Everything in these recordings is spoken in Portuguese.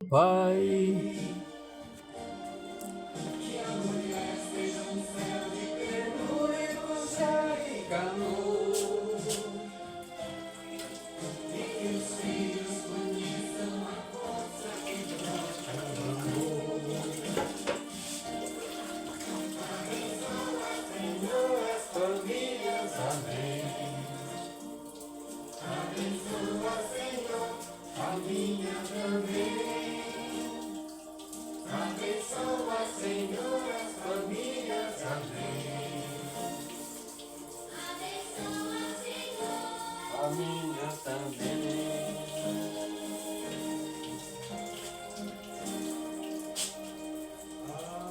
Pai, Que a mulher seja um céu de ternura e consegue calor. E que os filhos conheçam a força que brota do amor. Abençoa, Senhor, as famílias, amém. Abençoa, Senhor, a minha também. Abençoa, Senhor, as famílias, amém. Abençoa, Senhor, a minha também.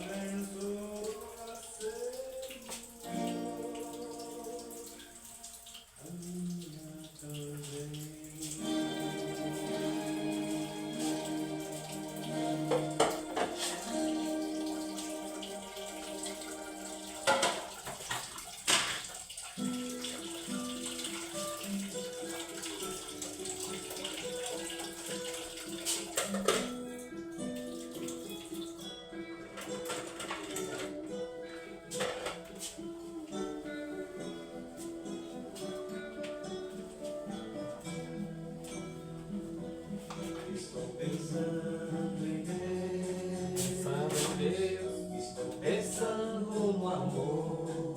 Abençoa, Senhor, a minha também. Estou pensando em Deus, estou pensando no amor.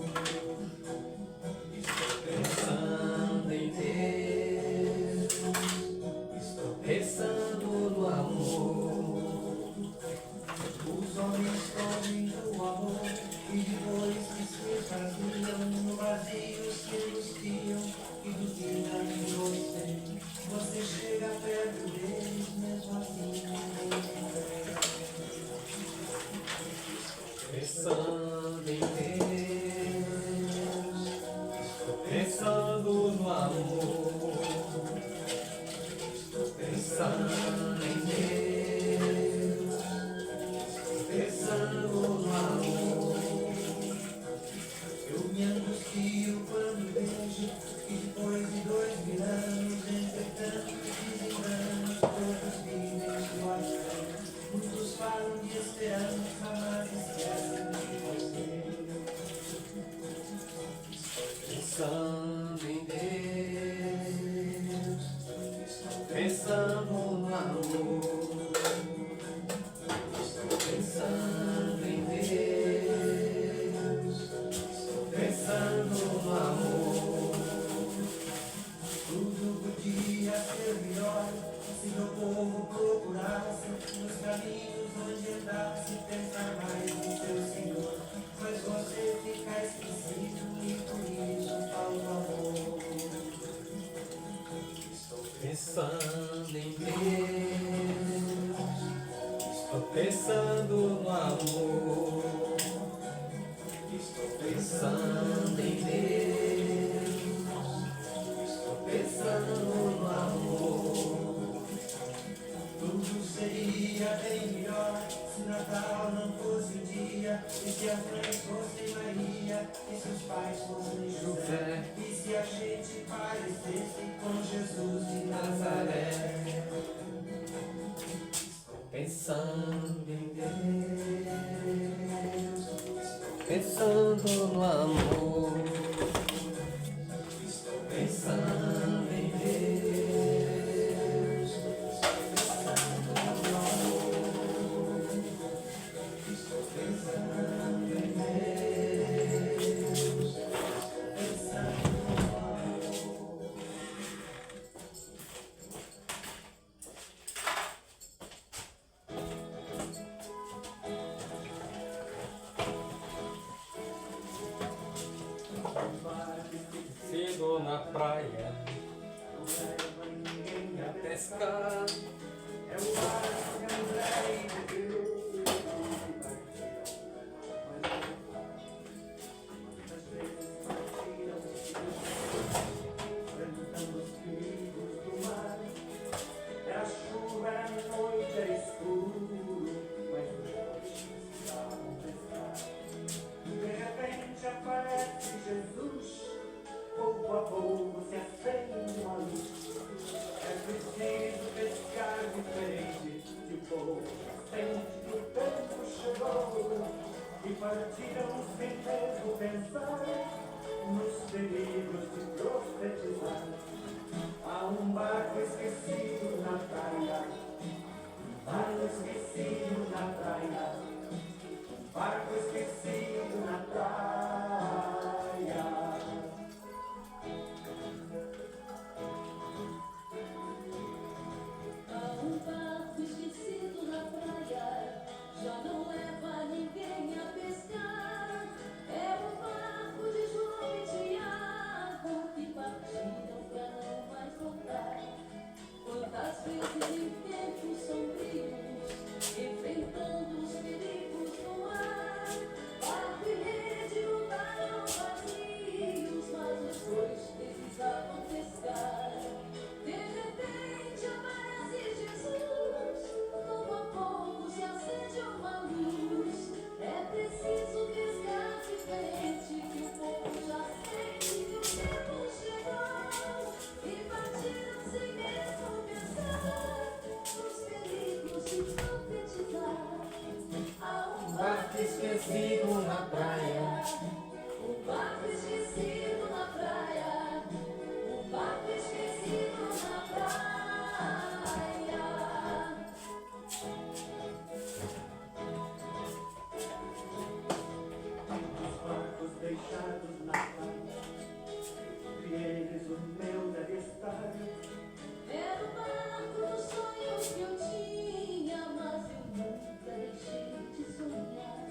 Estou pensando em Deus, estou pensando no amor. Os homens correm do amor e depois que se esvaziam no vazio se angustiam e duvidam de você. Você chega perto deles mesmo assim. Pensando em Deus, estou pensando no amor. Estou pensando em Deus, estou pensando no amor. Eu me angustio quando vejo que depois de 2000 anos, entre tantos desenganos, todos vivem sua fé. Muitos falam de esperança, mas esquecem de você. Pensando em Deus, estou pensando no amor. Estou pensando em Deus, estou pensando no amor. Tudo podia ser melhor se meu povo procurasse nos caminhos onde andasse pensar mais no seu Senhor. Mas você fica esquecido e por isso falta amor. Estou pensando em Deus, estou pensando no amor. Estou pensando em Deus, estou pensando no amor. Tudo seria bem melhor se Natal não fosse um dia, e se as mães fossem Maria, e se os pais fossem José, e se a gente parecesse com Jesus de Nazaré. Estou pensando em Deus, estou pensando no amor. Estou pensando em Deus, estou pensando no amor. Estou pensando em Deus, estou pensando no amor. cedo na praia, Não leva ninguém a a pescar. É o ar que André bebeu. Muitas vezes partiram os enfrentando os perigos do mar. Era chuva, era noite, era escuro, mas os dois precisavam pescar. De repente aparece Jesus, pouco a pouco se acende partiram sem mesmo pensar nos perigos de profetizar. Há um barco esquecido na praia, um barco esquecido na praia, um barco esquecido na praia. Há um barco esquecido na praia, já não leva ninguém a pescar. É o barco de João e Tiago que partiram pra não mais voltar. Quantas vezes em tempos sombrios, enfrentando os perigos no ar, barco e rede mudaram vazios, mas os dois precisavam pescar. De repente aparece Jesus, pouco a pouco se acende uma luz. É preciso pescar diferente, que o povo já sente que o tempo chegou. E partiram sem mesmo pensar nos perigos de profetizar. Há um barco Esquecido na praia, um barco esquecido na praia, um barco esquecido na praia. Os barcos deixados na praia, entre eles o meu deve estar. Era o barco dos sonhos que eu tinha, mas eu nunca deixei de sonhar.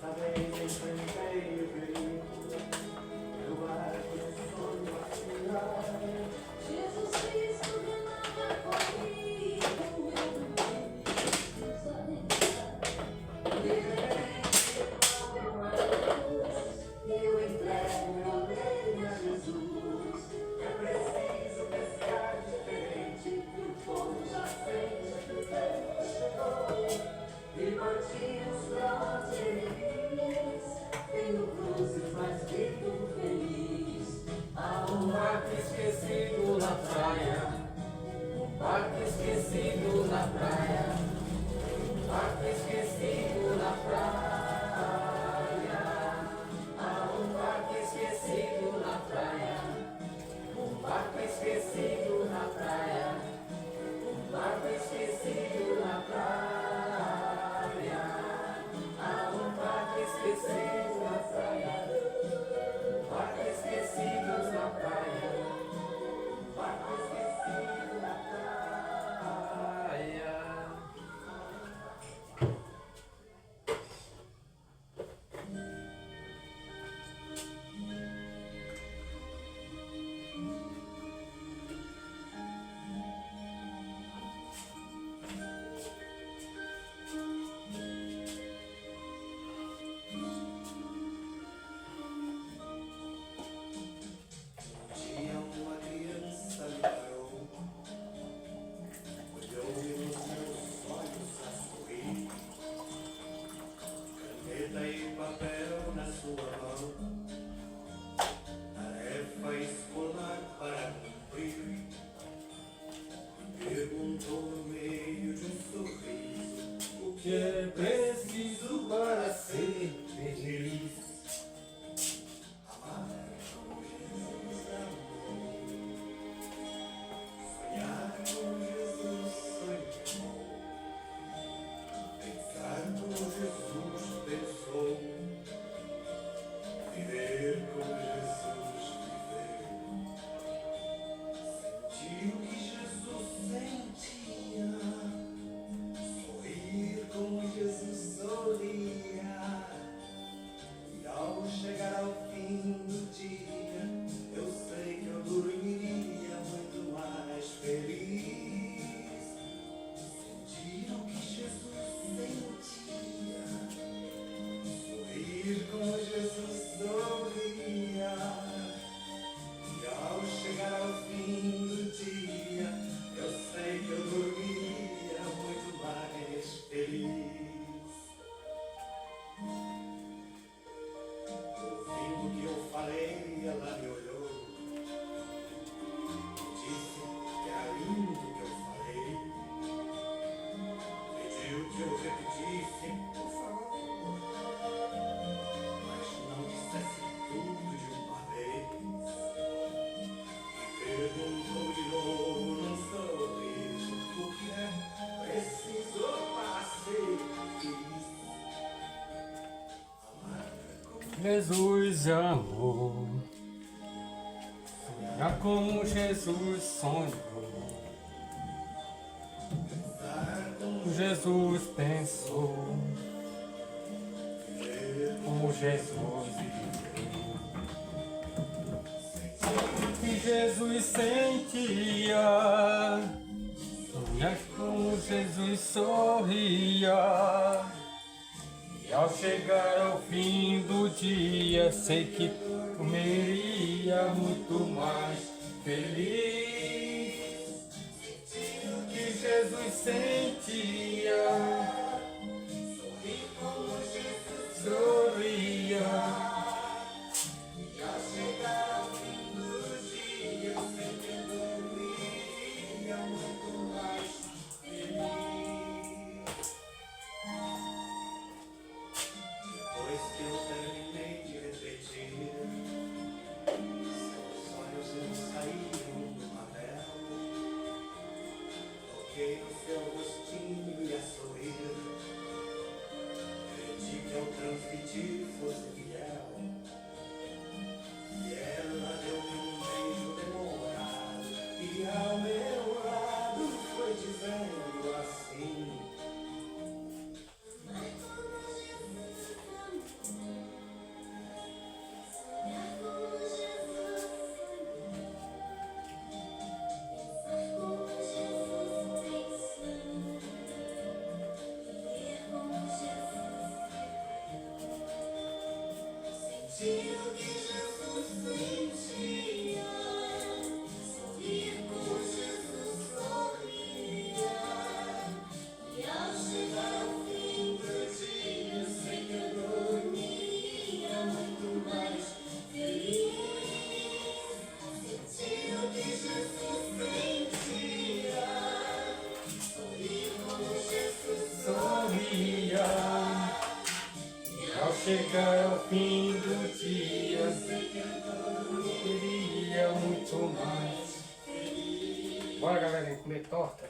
Talvez enfrentei o perigo, meu barco de sonho a afundar. Jesus Cristo remava comigo, eu não quis desanimar. De repente houve uma luz, e eu entrego meu bem a Jesus. É preciso pescar diferente, que o povo já sente que o tempo chegou. E partimos pra onde ele quis, tendo cruzes, mas vivo feliz. Há um barco esquecido na praia, barco esquecido na praia, barco esquecido na praia. Há um barco esquecido na praia, barco esquecido na praia, barco esquecido na praia. Há um barco esquecido na praia, barco esquecido na praia, barco esquecido na praia. Dia uma criança me parou, olhou-me nos meus olhos a sorrir, caneta e papel na sua mão, tarefa escolar para cumprir. Perguntou no meio de um sorriso: o Que é preciso para ser feliz? amar como Jesus amou, sonhar como Jesus sonhou, pensar como Jesus pensou, viver como Jesus viveu, sentir o que Jesus sentia, sorrir como Jesus sorria. E ao chegar ao fim do dia, eu sei que eu dormiria muito mais feliz. Sentir o que Jesus sentia, sorrir como Jesus sorria. E ao chegar ao fim do dia, eu sei que eu dormiria muito mais feliz. Ouvindo o que eu falei, ela me olhou, disse que era lindo o que eu falei, pediu que eu repetisse, por favor. Jesus de amor, sonhar como Jesus sonhou, como Jesus pensou, como Jesus viveu, que Jesus sentia, sonhar como Jesus sorria. E ao chegar ao fim do dia, sei que comeria muito mais feliz. Que Jesus sentia, sorria. E ao chegar ao fim do dia, sei que comeria muito mais feliz. Depois que eu terminei de refletir, seus sonhos não saíram do papel. Toquei no seu rostinho e a sorrir, pedi que ao transmitir fosse fiel. E ela deu-me um beijo demorado, e ao meu lado foi dizendo assim: Sentir o que Jesus sentia, sorrir como Jesus sorria. E ao chegar ao fim do dia, sei que eu dormia muito mais feliz. Sentir o que Jesus sentia, sorrir como Jesus Sorria. Ao chegar ao fim do dia, queria muito mais. Bora, galera, comer torta.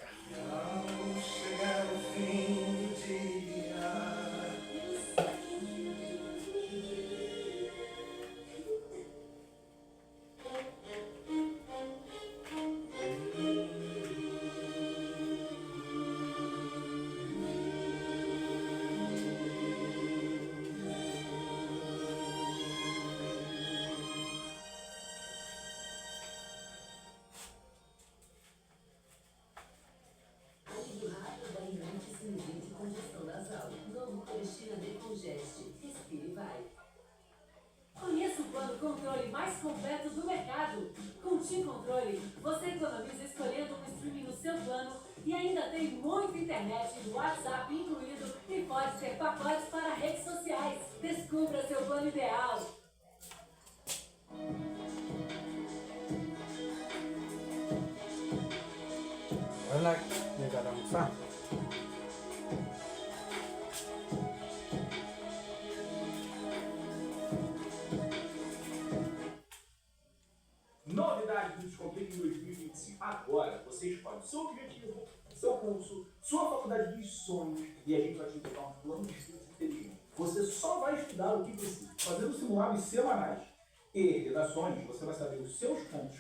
ao chegar ao fim do dia. Alívio rápido da rinite, sinusite e congestão nasal. Novo Coristina Decongeste. Respire e vai. Conheça o plano controle mais completo do mercado. Com o Tim Controle, você economiza escolhendo um streaming no seu plano e ainda tem muita internet e WhatsApp incluído e pode ter pacotes para redes sociais. Descubra seu plano ideal. Vai lá, negada, almoçar. Novidade do Descomplica em 2025. Agora você escolhe o seu objetivo, seu curso, sua faculdade dos sonhos e a gente vai te entregar um plano de estudos inteligente. Você só vai estudar o que precisa, fazendo simulados semanais e redações. Você vai saber os seus pontos